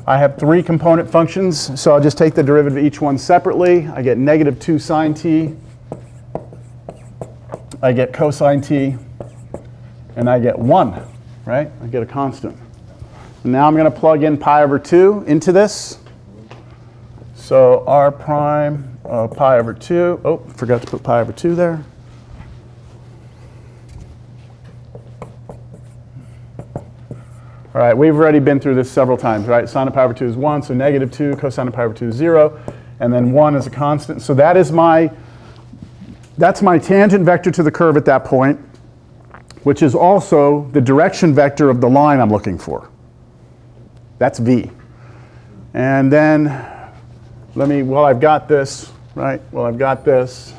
I have 3 component functions, so I'll just take the derivative of each one separately. I get negative 2 sine t, I get cosine t, and I get 1, right? I get a constant. And now I'm going to plug in pi over 2 into this. So r prime of pi over 2, oh, forgot to put pi over 2 there. All right, we've already been through this several times, right? Sine of pi over 2 is 1, so negative 2, cosine of pi over 2 is 0, and then 1 is a constant. So that is that's my tangent vector to the curve at that point, which is also the direction vector of the line I'm looking for. That's v. And then well, I've got this, right? Well, I've got this.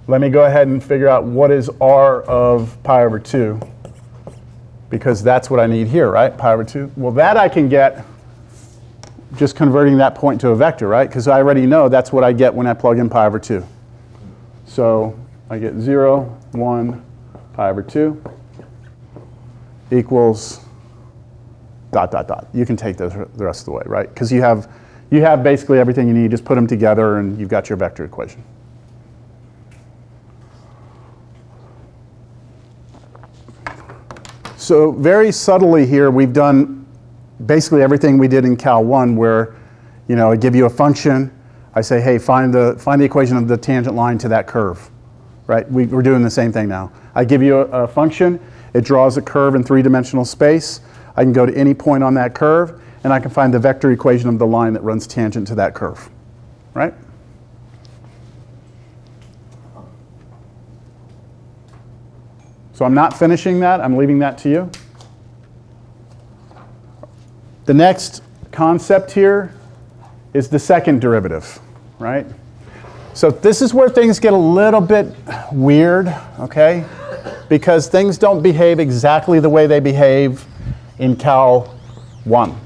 Let me go ahead and figure out what is r of pi over 2. Because that's what I need here, right? Pi over 2. Well, that I can get just converting that point to a vector, right? Because I already know that's what I get when I plug in pi over 2. So I get 0, 1, pi over 2 equals dot, dot, dot. You can take those the rest of the way, right? Because you have basically everything you need. Just put them together and you've got your vector equation. So very subtly here, we've done basically everything we did in Cal 1 where, I give you a function. I say, hey, find the equation of the tangent line to that curve, right? We're doing the same thing now. I give you a function. It draws a curve in 3-dimensional space. I can go to any point on that curve, and I can find the vector equation of the line that runs tangent to that curve, right? So I'm not finishing that. I'm leaving that to you. The next concept here is the second derivative, right? So this is where things get a little bit weird, okay? Because things don't behave exactly the way they behave in Cal 1,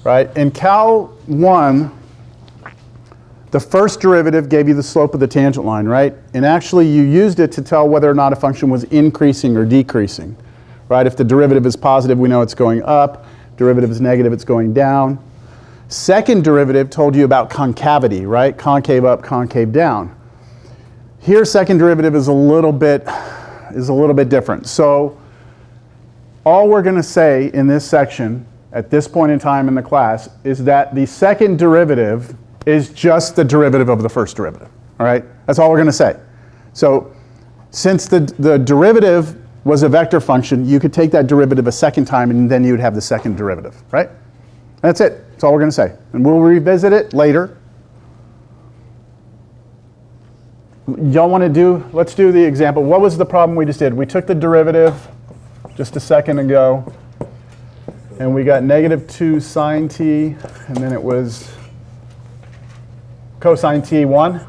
right? In Cal 1, the first derivative gave you the slope of the tangent line, right? And actually you used it to tell whether or not a function was increasing or decreasing, right? If the derivative is positive, we know it's going up. Derivative is negative, it's going down. Second derivative told you about concavity, right? Concave up, concave down. Here, second derivative is a little bit different. So all we're going to say in this section at this point in time in the class is that the second derivative is just the derivative of the first derivative, all right? That's all we're going to say. So since the derivative was a vector function, you could take that derivative a second time and then you would have the second derivative, right? That's it. That's all we're going to say. And we'll revisit it later. Y'all want to let's do the example. What was the problem we just did? We took the derivative just a second ago, and we got negative 2 sine t, and then it was cosine t 1.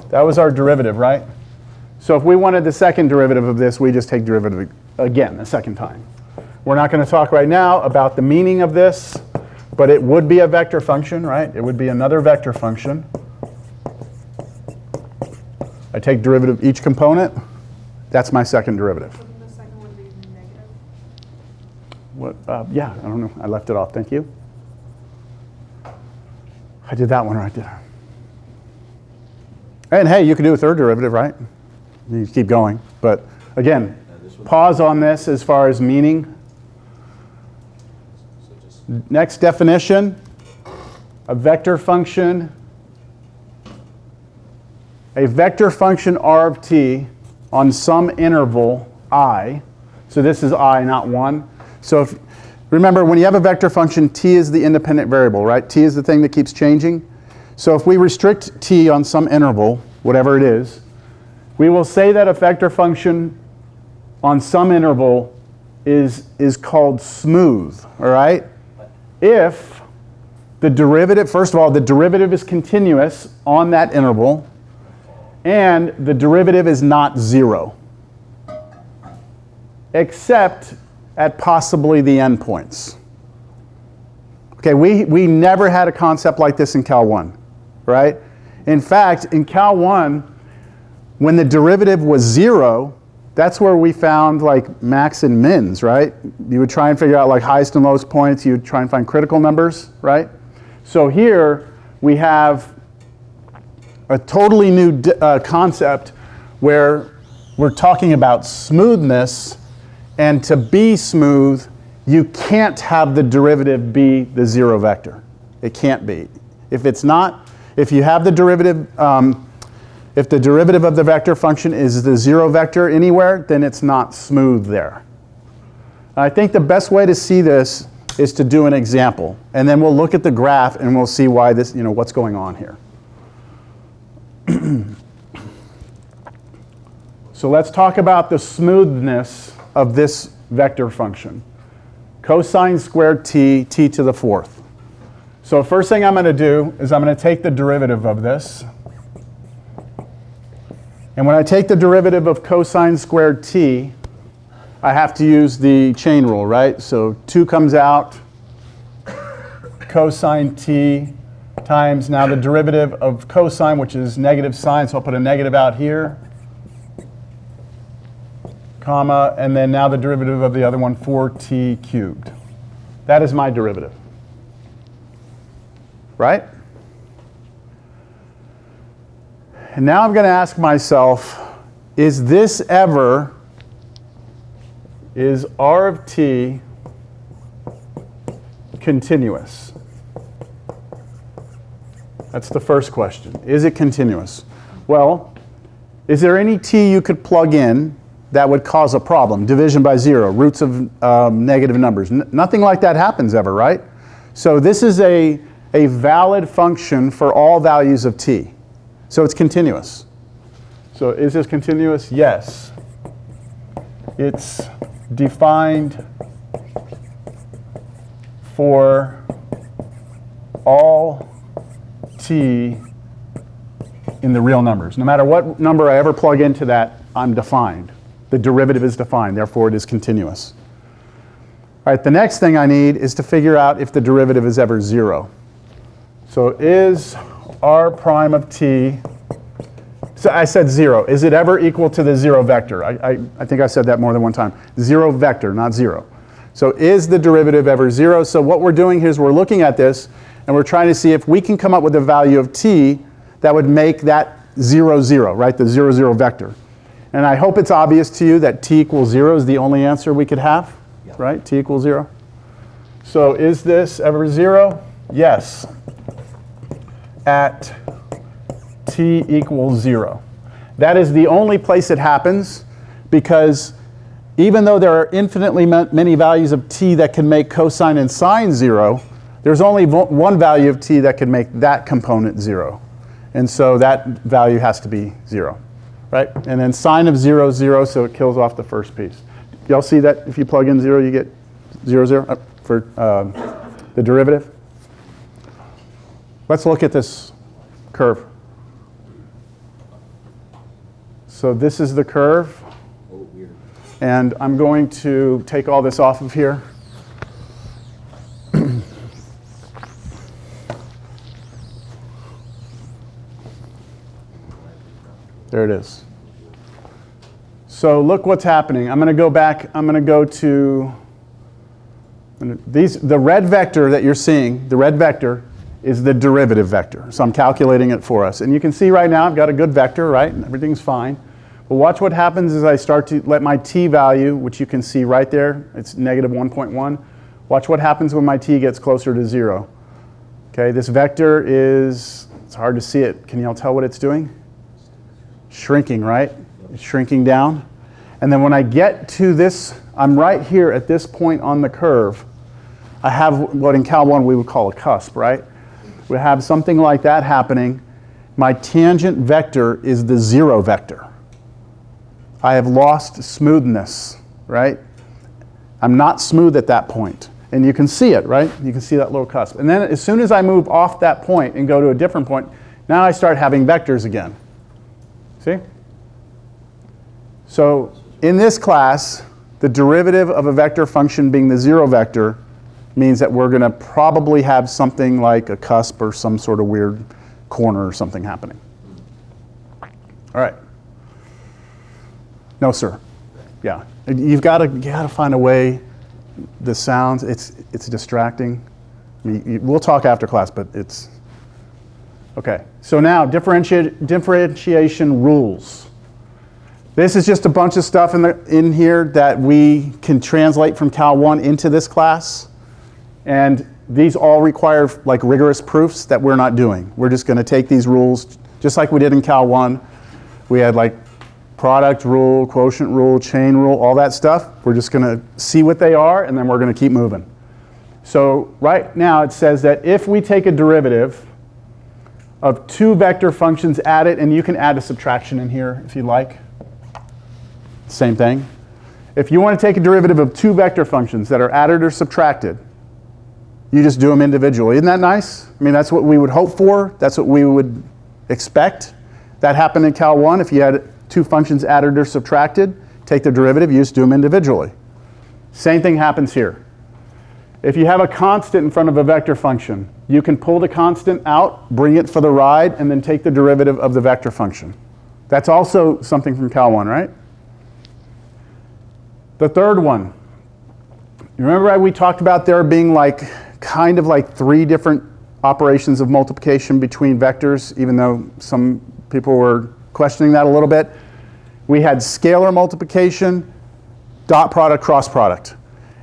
That was our derivative, right? So if we wanted the second derivative of this, we just take derivative again a second time. We're not going to talk right now about the meaning of this, but it would be a vector function, right? It would be another vector function. I take derivative of each component. That's my second derivative. Wouldn't the second one be negative? What? Yeah, I don't know. I left it off. Thank you. I did that one right there. And hey, you could do a third derivative, right? You keep going. But again, pause on this as far as meaning. Next definition, a vector function. A vector function r of t on some interval I. So this is I, not 1. So remember, when you have a vector function, t is the independent variable, right? T is the thing that keeps changing. So if we restrict t on some interval, whatever it is, we will say that a vector function on some interval is called smooth, all right? If the derivative, first of all, the derivative is continuous on that interval, and the derivative is not 0, except at possibly the endpoints. Okay, we never had a concept like this in Cal 1, right? In fact, in Cal 1, when the derivative was 0, that's where we found like max and mins, right? You would try and figure out like highest and lowest points. You would try and find critical numbers, right? So here we have a totally new concept where we're talking about smoothness, and to be smooth, you can't have the derivative be the zero vector. It can't be. If it's not, if you have the derivative, if the derivative of the vector function is the zero vector anywhere, then it's not smooth there. I think the best way to see this is to do an example, and then we'll look at the graph and we'll see why this, what's going on here. So let's talk about the smoothness of this vector function. Cosine squared t, t to the fourth. So first thing I'm going to do is I'm going to take the derivative of this. And when I take the derivative of cosine squared t, I have to use the chain rule, right? So 2 comes out, cosine t times now the derivative of cosine, which is negative sine, so I'll put a negative out here, comma, and then now the derivative of the other one, 4t cubed. That is my derivative, right? And now I'm going to ask myself, is r of t continuous? That's the first question. Is it continuous? Well, is there any t you could plug in that would cause a problem? Division by 0, roots of negative numbers. Nothing like that happens ever, right? So this is a valid function for all values of t. So it's continuous. So is this continuous? Yes. It's defined for all t in the real numbers. No matter what number I ever plug into that, I'm defined. The derivative is defined, therefore it is continuous. All right, the next thing I need is to figure out if the derivative is ever 0. So is r prime of t, so I said 0. Is it ever equal to the 0 vector? I think I said that more than one time. 0 vector, not 0. So is the derivative ever 0? So what we're doing here is we're looking at this and we're trying to see if we can come up with a value of t that would make that 0, 0, right? The 0, 0 vector. And I hope it's obvious to you that t equals 0 is the only answer we could have, right? T equals 0. So is this ever 0? Yes. At t equals 0. That is the only place it happens, because even though there are infinitely many values of t that can make cosine and sine 0, there's only one value of t that can make that component 0. And so that value has to be 0, right? And then sine of 0 is 0, so it kills off the first piece. Y'all see that if you plug in 0, you get 0, 0 for the derivative? Let's look at this curve. So this is the curve. And I'm going to take all this off of here. There it is. So look what's happening. I'm going to go back. I'm going to go to the red vector that you're seeing. The red vector is the derivative vector. So I'm calculating it for us. And you can see right now I've got a good vector, right? And everything's fine. But watch what happens as I start to let my t value, which you can see right there, it's negative 1.1. Watch what happens when my t gets closer to 0. Okay, this vector is, it's hard to see it. Can y'all tell what it's doing? Shrinking, right? It's shrinking down. And then when I get to this, I'm right here at this point on the curve. I have what in Cal 1 we would call a cusp, right? We have something like that happening. My tangent vector is the 0 vector. I have lost smoothness, right? I'm not smooth at that point. And you can see it, right? You can see that little cusp. And then as soon as I move off that point and go to a different point, now I start having vectors again. See? So in this class, the derivative of a vector function being the 0 vector means that we're going to probably have something like a cusp or some sort of weird corner or something happening. All right. No, sir. Yeah, you gotta find a way. The sounds, it's distracting. We'll talk after class, but it's okay. So now differentiation rules. This is just a bunch of stuff in here that we can translate from Cal 1 into this class, and these all require like rigorous proofs that we're not doing. We're just going to take these rules just like we did in Cal 1. We had like product rule, quotient rule, chain rule, all that stuff. We're just going to see what they are, and then we're going to keep moving. So right now it says that if we take a derivative of two vector functions added, and you can add a subtraction in here if you like. Same thing. If you want to take a derivative of two vector functions that are added or subtracted, you just do them individually. Isn't that nice? I mean, that's what we would hope for. That's what we would expect. That happened in Cal 1. If you had two functions added or subtracted, take the derivative, you just do them individually. Same thing happens here. If you have a constant in front of a vector function, you can pull the constant out, bring it for the ride, and then take the derivative of the vector function. That's also something from Cal 1, right? The third one. You remember we talked about there being kind of like three different operations of multiplication between vectors, even though some people were questioning that a little bit. We had scalar multiplication, dot product, cross product.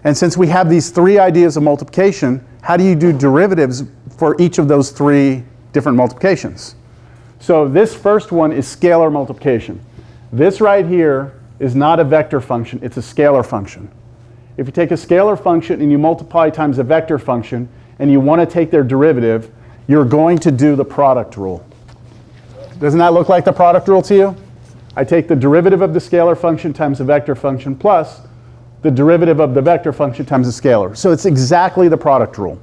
And since we have these three ideas of multiplication, how do you do derivatives for each of those three different multiplications? So this first one is scalar multiplication. This right here is not a vector function, it's a scalar function. If you take a scalar function and you multiply times a vector function, and you want to take their derivative, you're going to do the product rule. Doesn't that look like the product rule to you? I take the derivative of the scalar function times the vector function plus the derivative of the vector function times the scalar. So it's exactly the product rule.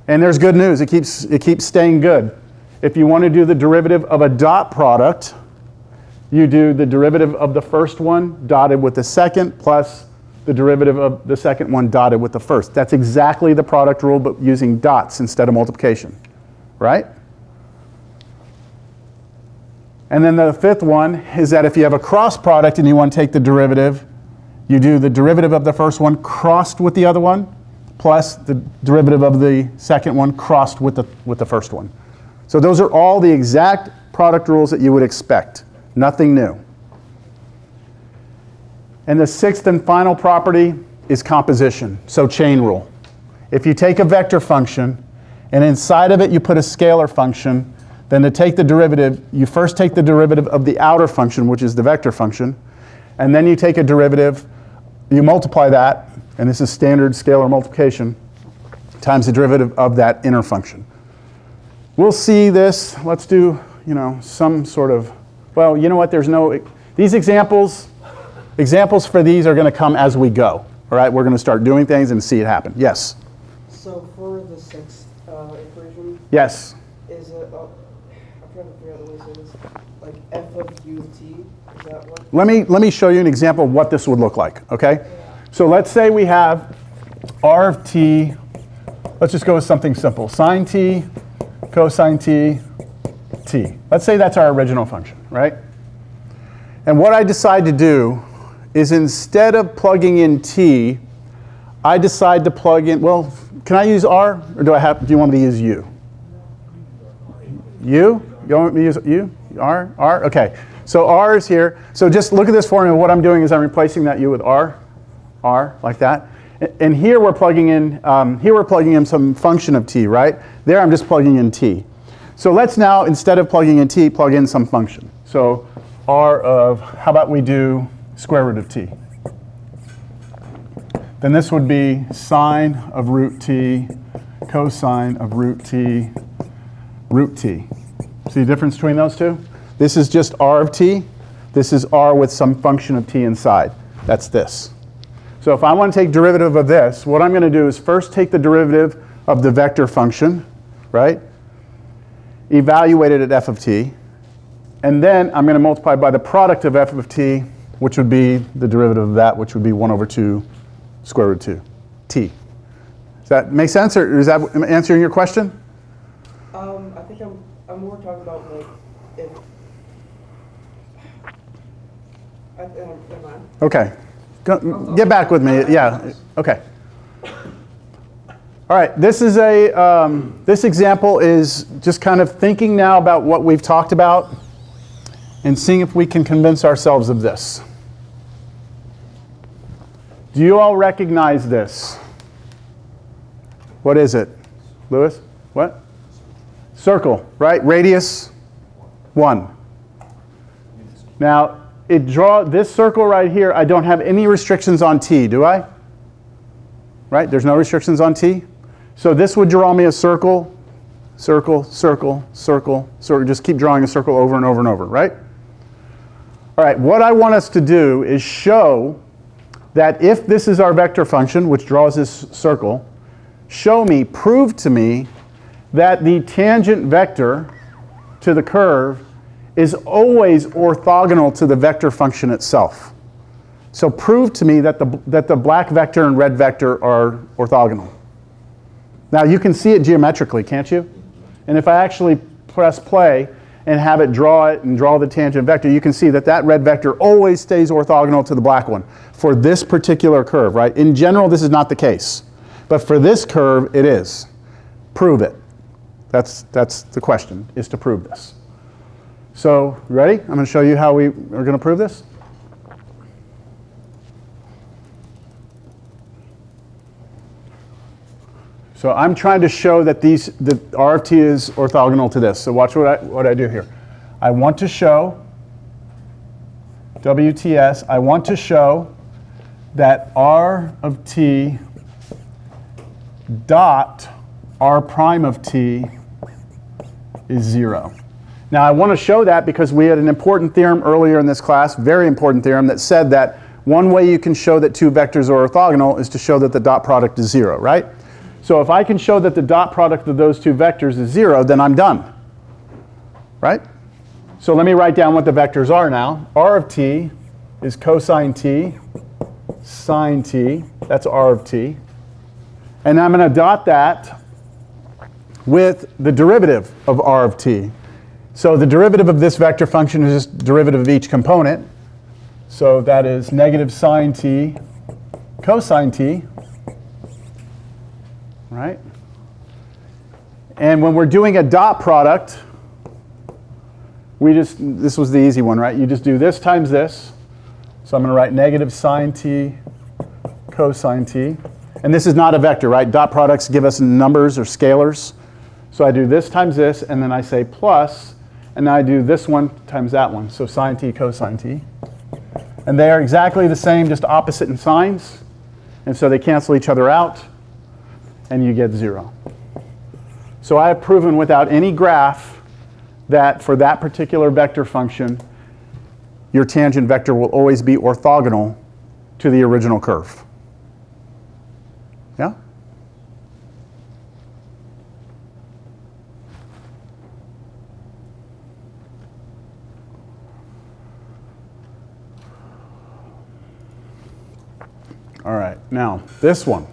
And there's good news. It keeps staying good. If you want to do the derivative of a dot product, you do the derivative of the first one dotted with the second plus the derivative of the second one dotted with the first. That's exactly the product rule, but using dots instead of multiplication, right? And then the fifth one is that if you have a cross product and you want to take the derivative, you do the derivative of the first one crossed with the other one, plus the derivative of the second one crossed with the first one. So those are all the exact product rules that you would expect. Nothing new. And the sixth and final property is composition, so chain rule. If you take a vector function and inside of it you put a scalar function, then to take the derivative, you first take the derivative of the outer function, which is the vector function, and then you take a derivative, you multiply that, and this is standard scalar multiplication, times the derivative of that inner function. We'll see this. Let's do, some sort of, well, you know what, these examples for these are going to come as we go. All right, we're going to start doing things and see it happen. Yes? So for the sixth equation, Yes. is it, I'm trying to figure out the way to say this, like f of u t, is that what? Let me show you an example of what this would look like, okay? So let's say we have r of t, let's just go with something simple, sine t, cosine t, t. Let's say that's our original function, right? And what I decide to do is instead of plugging in t, I decide to plug in, well, can I use r, or do you want me to use u? U? You want me to use u? R? R? Okay. So r is here. So just look at this formula. What I'm doing is I'm replacing that u with r, like that. And here we're plugging in some function of t, right? There I'm just plugging in t. So let's now, instead of plugging in t, plug in some function. So r of, how about we do square root of t? Then this would be sine of root t, cosine of root t, root t. See the difference between those two? This is just r of t. This is r with some function of t inside. That's this. So if I want to take derivative of this, what I'm going to do is first take the derivative of the vector function, right? Evaluate it at f of t. And then I'm going to multiply by the product of f of t, which would be the derivative of that, which would be 1 over 2 square root 2, t. Does that make sense, or is that answering your question? I think I'm more talking about like if, Never mind. Okay. Get back with me. Yeah. Okay. All right. This is this example is just kind of thinking now about what we've talked about and seeing if we can convince ourselves of this. Do you all recognize this? What is it? Lewis? What? Circle, right? Radius 1. Now, this circle right here, I don't have any restrictions on t, do I? Right? There's no restrictions on t. So this would draw me a circle, circle, circle, circle, circle. Just keep drawing a circle over and over and over, right? All right, what I want us to do is show that if this is our vector function, which draws this circle, prove to me that the tangent vector to the curve is always orthogonal to the vector function itself. So prove to me that the black vector and red vector are orthogonal. Now you can see it geometrically, can't you? And if I actually press play and have it draw the tangent vector, you can see that red vector always stays orthogonal to the black one for this particular curve, right? In general, this is not the case. But for this curve, it is. Prove it. That's the question, is to prove this. So, ready? I'm going to show you how we are going to prove this. So I'm trying to show that R of t is orthogonal to this. So watch what I do here. I want to show WTS. I want to show that R of t dot R prime of t is 0. Now I want to show that because we had an important theorem earlier in this class, very important theorem, that said that one way you can show that two vectors are orthogonal is to show that the dot product is 0, right? So if I can show that the dot product of those two vectors is 0, then I'm done, right? So let me write down what the vectors are now. R of t is cosine t, sine t, that's R of t. And I'm going to dot that with the derivative of R of t. So the derivative of this vector function is just derivative of each component. So that is negative sine t cosine t, right? And when we're doing a dot product, this was the easy one, right? You just do this times this. So I'm going to write negative sine t cosine t. And this is not a vector, right? Dot products give us numbers or scalars. So I do this times this, and then I say plus, and now I do this one times that one. So sine t cosine t. And they are exactly the same, just opposite in signs. And so they cancel each other out, and you get 0. So I have proven without any graph that for that particular vector function, your tangent vector will always be orthogonal to the original curve. Yeah? All right, now this one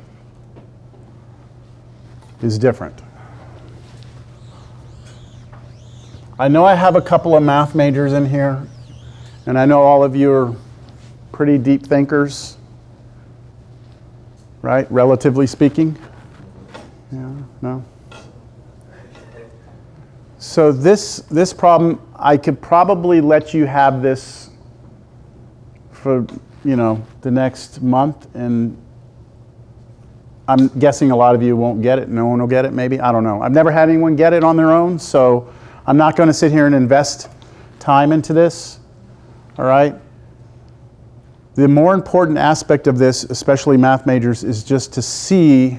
is different. I know I have a couple of math majors in here, and I know all of you are pretty deep thinkers, right? Relatively speaking. Yeah, no? So this problem, I could probably let you have this for, the next month, and I'm guessing a lot of you won't get it. No one will get it, maybe. I don't know. I've never had anyone get it on their own, so I'm not going to sit here and invest time into this, all right? The more important aspect of this, especially math majors, is just to see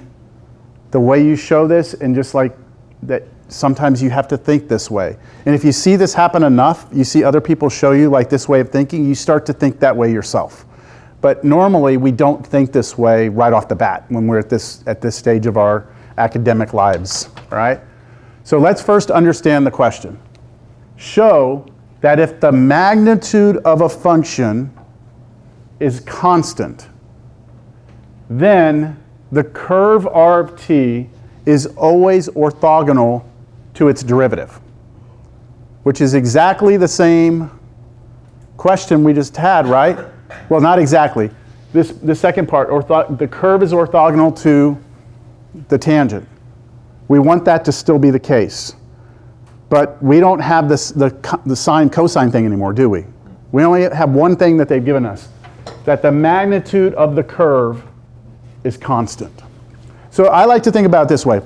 the way you show this, and just like that sometimes you have to think this way. And if you see this happen enough, you see other people show you like this way of thinking, you start to think that way yourself. But normally we don't think this way right off the bat when we're at this stage of our academic lives, all right? So let's first understand the question. Show that if the magnitude of a function is constant, then the curve R of t is always orthogonal to its derivative, which is exactly the same question we just had, right? Well, not exactly. The second part, the curve is orthogonal to the tangent. We want that to still be the case. But we don't have the sine cosine thing anymore, do we? We only have one thing that they've given us, that the magnitude of the curve is constant. So I like to think about it this way.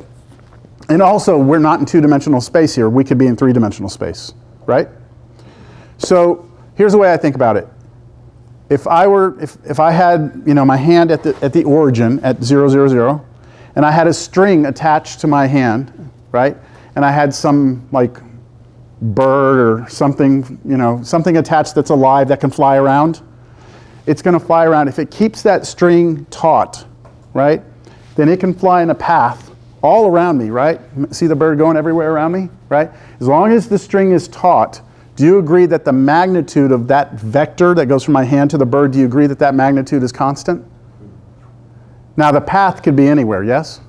And also, we're not in two-dimensional space here. We could be in three-dimensional space, right? So here's the way I think about it. If I had, my hand at the origin at 0, 0, 0, and I had a string attached to my hand, right? And I had some like bird or something, something attached that's alive that can fly around. It's going to fly around. If it keeps that string taut, right, then it can fly in a path all around me, right? See the bird going everywhere around me, right? As long as the string is taut, do you agree that the magnitude of that vector that goes from my hand to the bird, do you agree that that magnitude is constant? Now the path could be anywhere, yes?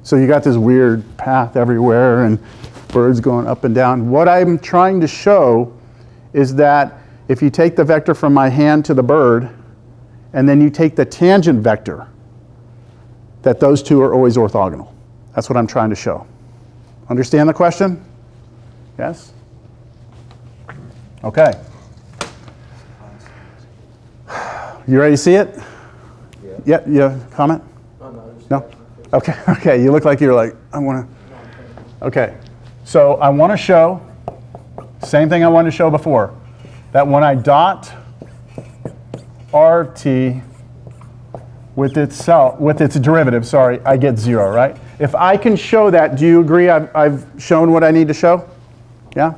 So you got this weird path everywhere and birds going up and down. What I'm trying to show is that if you take the vector from my hand to the bird, and then you take the tangent vector, that those two are always orthogonal. That's what I'm trying to show. Understand the question? Yes? Okay. You ready to see it? Yeah. Yeah, comment? No? Okay, okay. You look like you're like, I want to. Okay. So I want to show, same thing I wanted to show before, that when I dot RT with its derivative, sorry, I get 0, right? If I can show that, do you agree I've shown what I need to show? Yeah?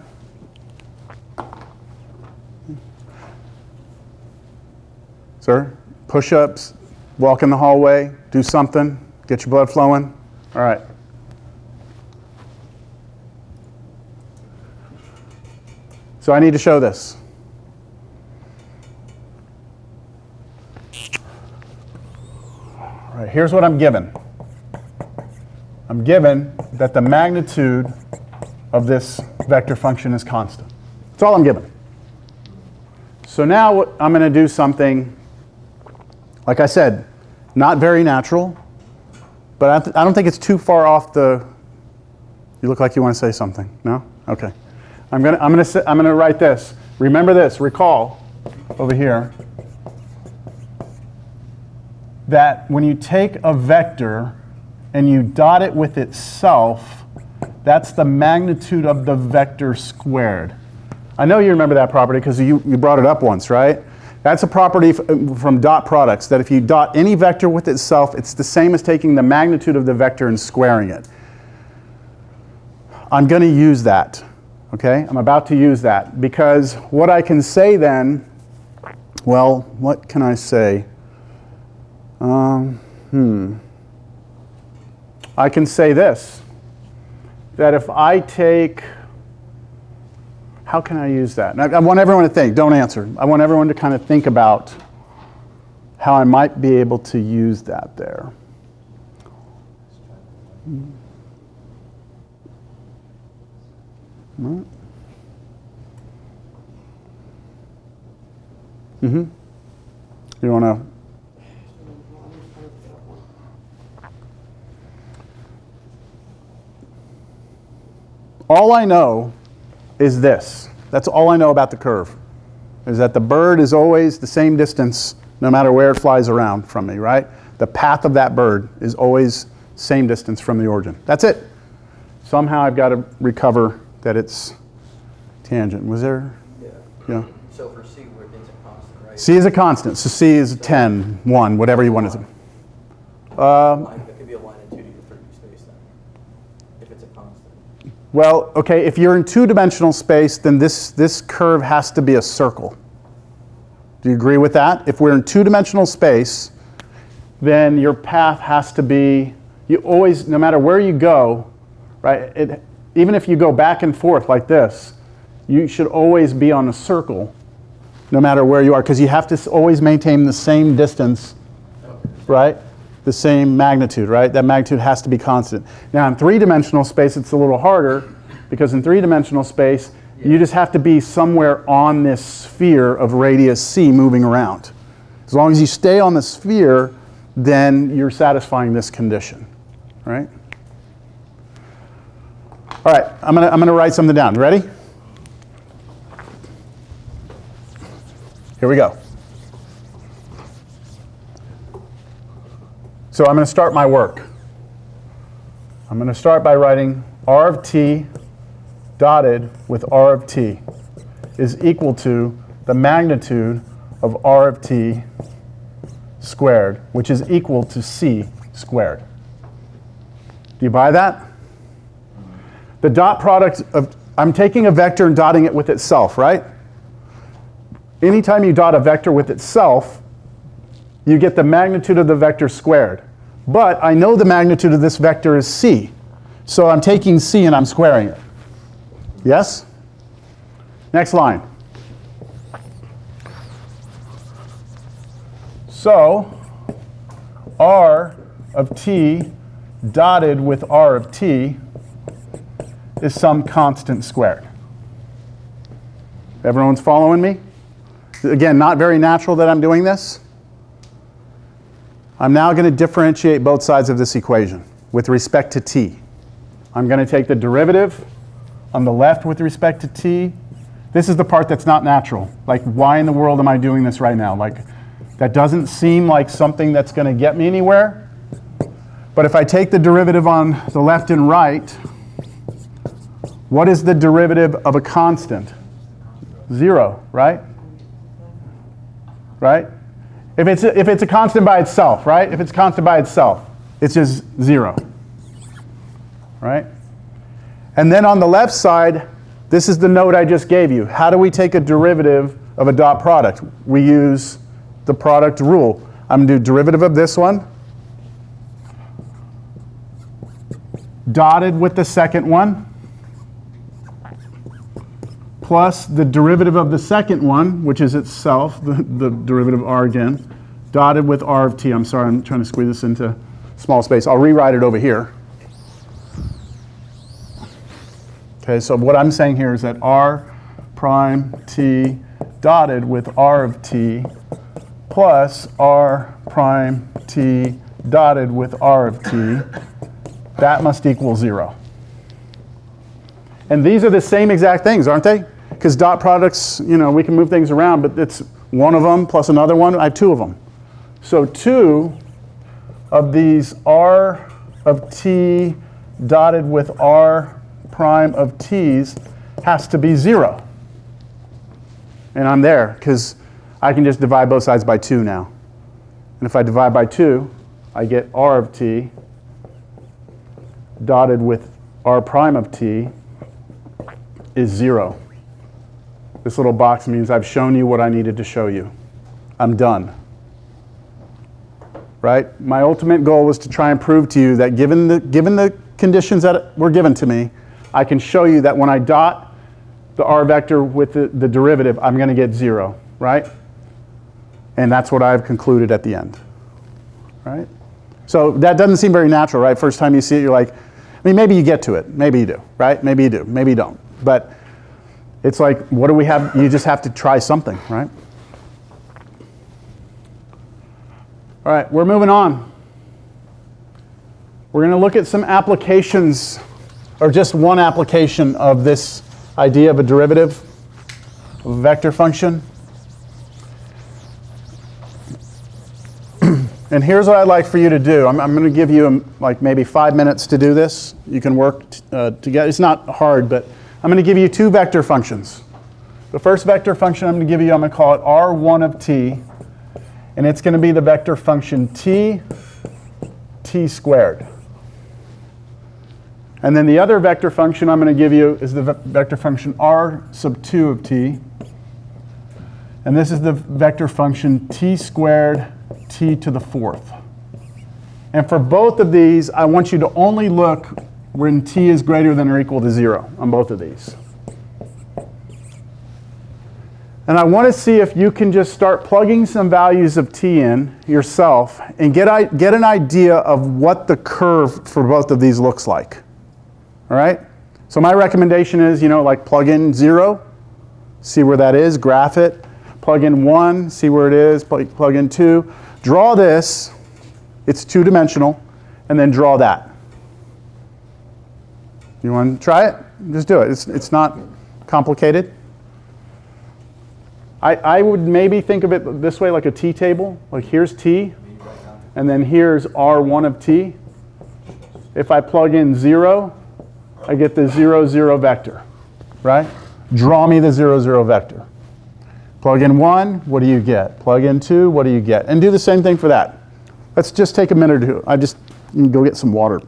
Sir, push-ups, walk in the hallway, do something, get your blood flowing. All right. So I need to show this. All right, here's what I'm given. I'm given that the magnitude of this vector function is constant. That's all I'm given. So now I'm going to do something, like I said, not very natural, but I don't think it's too far off the. You look like you want to say something. No? Okay. I'm gonna write this. Remember this. Recall over here that when you take a vector and you dot it with itself, that's the magnitude of the vector squared. I know you remember that property because you brought it up once, right? That's a property from dot products, that if you dot any vector with itself, it's the same as taking the magnitude of the vector and squaring it. I'm going to use that, okay? I'm about to use that because what I can say then, well, what can I say? I can say this, that if I take, how can I use that? I want everyone to think, don't answer. I want everyone to kind of think about how I might be able to use that there. You want to? All I know is this. That's all I know about the curve, is that the bird is always the same distance no matter where it flies around from me, right? The path of that bird is always same distance from the origin. That's it. Somehow I've got to recover that it's tangent. Was there? Yeah. So for C, it's a constant, right? C is a constant, so C is 10, 1, whatever you want to do. It could be a line in 2D or 3D space then, if it's a constant. Well, okay, if you're in two-dimensional space, then this curve has to be a circle. Do you agree with that? If we're in two-dimensional space, then your path has to be, you always, no matter where you go, right, even if you go back and forth like this, you should always be on a circle, no matter where you are, because you have to always maintain the same distance, right? The same magnitude, right? That magnitude has to be constant. Now in three-dimensional space, it's a little harder, because in three-dimensional space, You just have to be somewhere on this sphere of radius c moving around. As long as you stay on the sphere, then you're satisfying this condition, right? All right, I'm gonna write something down. Ready? Here we go. So I'm going to start my work. I'm going to start by writing r of t dotted with r of t is equal to the magnitude of r of t squared, which is equal to c squared. Do you buy that? The dot product of, I'm taking a vector and dotting it with itself, right? Anytime you dot a vector with itself, you get the magnitude of the vector squared. But I know the magnitude of this vector is c. So I'm taking c and I'm squaring it. Yes? Next line. So r of t dotted with r of t is some constant squared. Everyone's following me? Again, not very natural that I'm doing this. I'm now going to differentiate both sides of this equation with respect to t. I'm going to take the derivative on the left with respect to t. This is the part that's not natural. Like, why in the world am I doing this right now? Like, that doesn't seem like something that's going to get me anywhere. But if I take the derivative on the left and right, what is the derivative of a constant? 0, right? Right? If it's a constant by itself, right? If it's constant by itself, it's just 0, right? And then on the left side, this is the note I just gave you. How do we take a derivative of a dot product? We use the product rule. I'm going to do derivative of this one, dotted with the second one, plus the derivative of the second one, which is itself, the derivative r again, dotted with r of t. I'm sorry, I'm trying to squeeze this into small space. I'll rewrite it over here. Okay, so what I'm saying here is that r prime t dotted with r of t plus r prime t dotted with r of t, that must equal 0. And these are the same exact things, aren't they? Because dot products, you know, we can move things around, but it's one of them plus another one. I have 2 of them. So 2 of these r of t dotted with r prime of t's has to be 0. And I'm there, because I can just divide both sides by 2 now. And if I divide by 2, I get r of t dotted with r prime of t is 0. This little box means I've shown you what I needed to show you. I'm done. Right? My ultimate goal was to try and prove to you that given the conditions that were given to me, I can show you that when I dot the r vector with the derivative, I'm going to get 0, right? And that's what I've concluded at the end, right? So that doesn't seem very natural, right? First time you see it, you're like, I mean, maybe you get to it. Maybe you do, right? Maybe you do. Maybe you don't. But it's like, what do we have? You just have to try something, right? All right, we're moving on. We're going to look at some applications, or just one application of this idea of a derivative of a vector function. And here's what I'd like for you to do. I'm going to give you like maybe 5 minutes to do this. You can work together. It's not hard, but I'm going to give you 2 vector functions. The first vector function I'm going to give you, I'm going to call it r1 of t. And it's going to be the vector function t squared. And then the other vector function I'm going to give you is the vector function r sub 2 of t. And this is the vector function t squared t to the 4th. And for both of these, I want you to only look when t is greater than or equal to 0 on both of these. And I want to see if you can just start plugging some values of t in yourself and get an idea of what the curve for both of these looks like. All right? So my recommendation is, like plug in 0, see where that is, graph it. Plug in 1, see where it is, plug in 2. Draw this, it's 2-dimensional, and then draw that. You want to try it? Just do it. It's not complicated. I would maybe think of it this way, like a t-table. Like here's t, and then here's r1 of t. If I plug in 0, I get the 0, 0 vector, right? Draw me the 0, 0 vector. Plug in 1, what do you get? Plug in 2, what do you get? And do the same thing for that. Let's just take a minute or two. I just need to go get some water.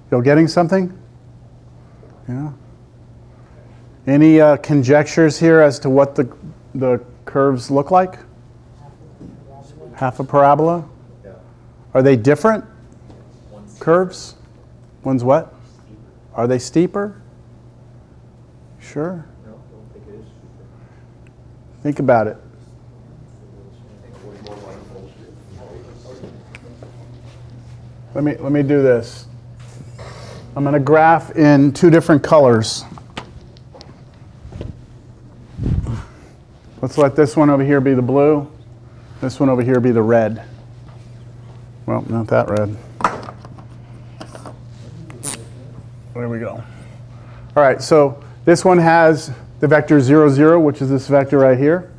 Y'all getting something? Yeah. Any conjectures here as to what the curves look like? Half a parabola? Yeah. Are they different One's curves? One's what? Are they steeper? Sure. No, I don't think it is super. Think about it. Let me do this. I'm going to graph in 2 different colors. Let's let this one over here be the blue. This one over here be the red. Well, not that red. There we go. All right, so this one has the vector 0, 0, which is this vector right here.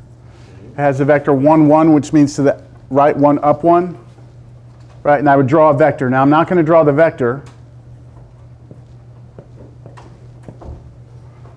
It has the vector 1, 1, which means to the right 1, up 1. Right, and I would draw a vector. Now I'm not going to draw the vector.